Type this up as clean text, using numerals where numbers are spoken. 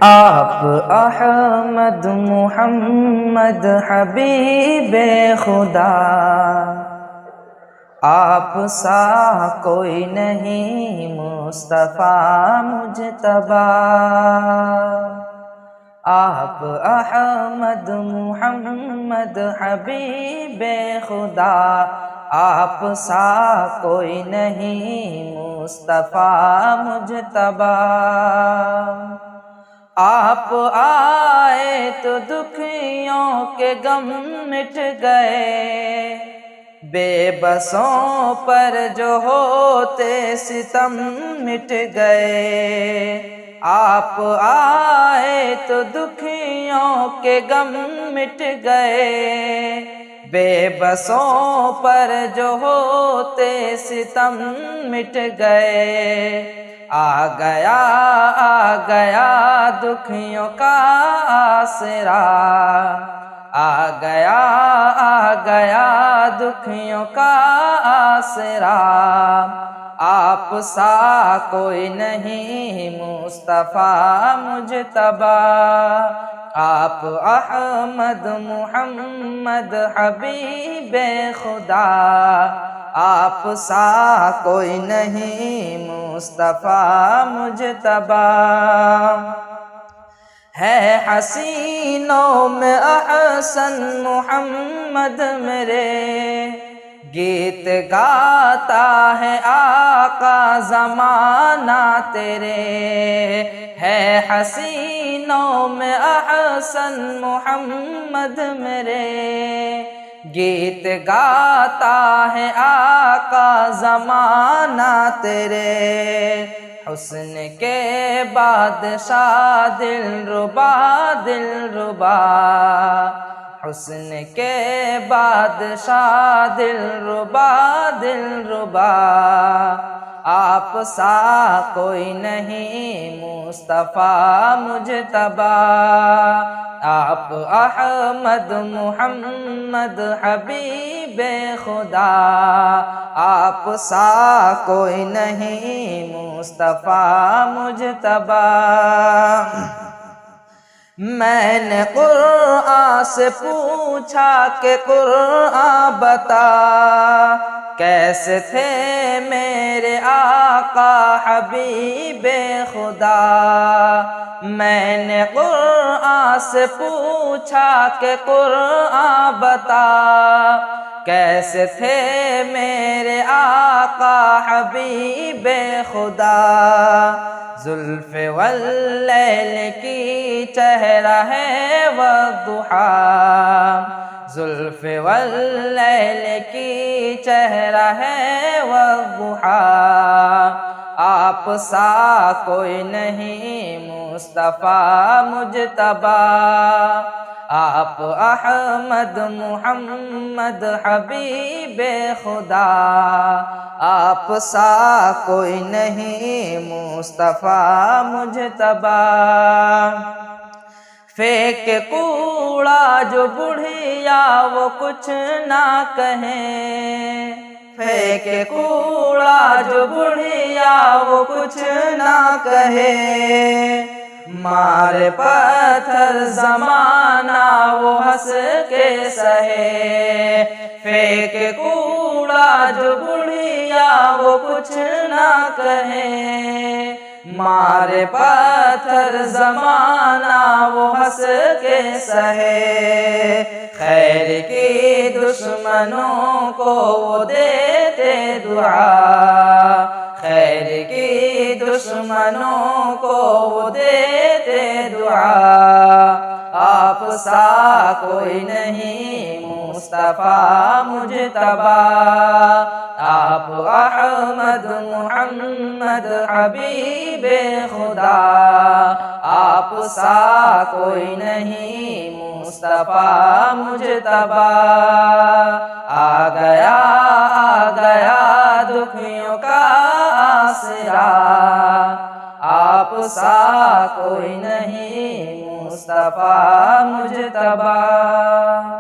آپ احمد محمد حبیب خدا، آپ سا کوئی نہیں مصطفیٰ مجتبیٰ۔ آپ احمد محمد حبیب خدا، آپ سا کوئی نہیں مصطفیٰ مجتبیٰ۔ آپ آئے تو دکھیوں کے غم مٹ گئے، بے بسوں پر جو ہوتے ستم مٹ گئے۔ آپ آئے تو دکھیوں کے غم مٹ گئے، بے بسوں پر جو ہوتے ستم مٹ گئے۔ آ گیا دکھیوں کا آسرا، آ گیا دکھیوں کا آسرا۔ آپ سا کوئی نہیں مصطفیٰ مجتبیٰ۔ آپ احمد محمد حبیب خدا، آپ سا کوئی نہیں مصطفیٰ مجتبیٰ۔ ہے حسینوں میں احسن محمد میرے، گیت گاتا ہے آقا زمانہ تیرے۔ ہے حسینوں میں احسن محمد میرے، گیت گاتا ہے آقا زمانہ تیرے۔ حسن کے بادشاہ دلربا دلربا، حسن کے بادشاہ دلربا دلربا۔ آپ سا کوئی نہیں مصطفیٰ مجتبیٰ۔ آپ احمد محمد حبیب خدا، آپ سا کوئی نہیں مصطفیٰ مجتبیٰ۔ میں نے قرآن سے پوچھا کہ قرآن بتا، کیسے تھے میرے آقا حبیب خدا۔ میں نے قرآن سے پوچھا کہ قرآن بتا، کیسے تھے میرے آقا حبیب خدا۔ زلف واللیل کی چہرہ ہے والضحیٰ، زلف واللیل کی چہرہ ہے والضحیٰ۔ آپ سا کوئی نہیں مصطفیٰ مجتبیٰ۔ آپ احمد محمد حبیب خدا، آپ سا کوئی نہیں مصطفیٰ مجتبیٰ۔ پھینک کوڑا جو بڑھیا وہ کچھ نہ کہیں، پھینک کوڑا جو بڑھیا وہ کچھ نہ کہے۔ مارے پتھر زمانہ وہ ہنس کے سہے، پھینک کوڑا جو بڑھیا وہ کچھ نہ کہے۔ مارے پتھر زمانہ وہ ہنس کے سہے۔ خیر کی دشمنوں کو وہ دیتے دعا، خیر کی دشمنوں کو وہ دیتے دعا۔ آپ سا کوئی نہیں مصطفیٰ مجتبیٰ۔ آپ احمد محمد حبیب خدا، آپ سا کوئی نہیں مصطفیٰ مجتبیٰ۔ آ گیا دکھیوں کا آسرا، آپ سا کوئی نہیں مصطفیٰ مجتبیٰ۔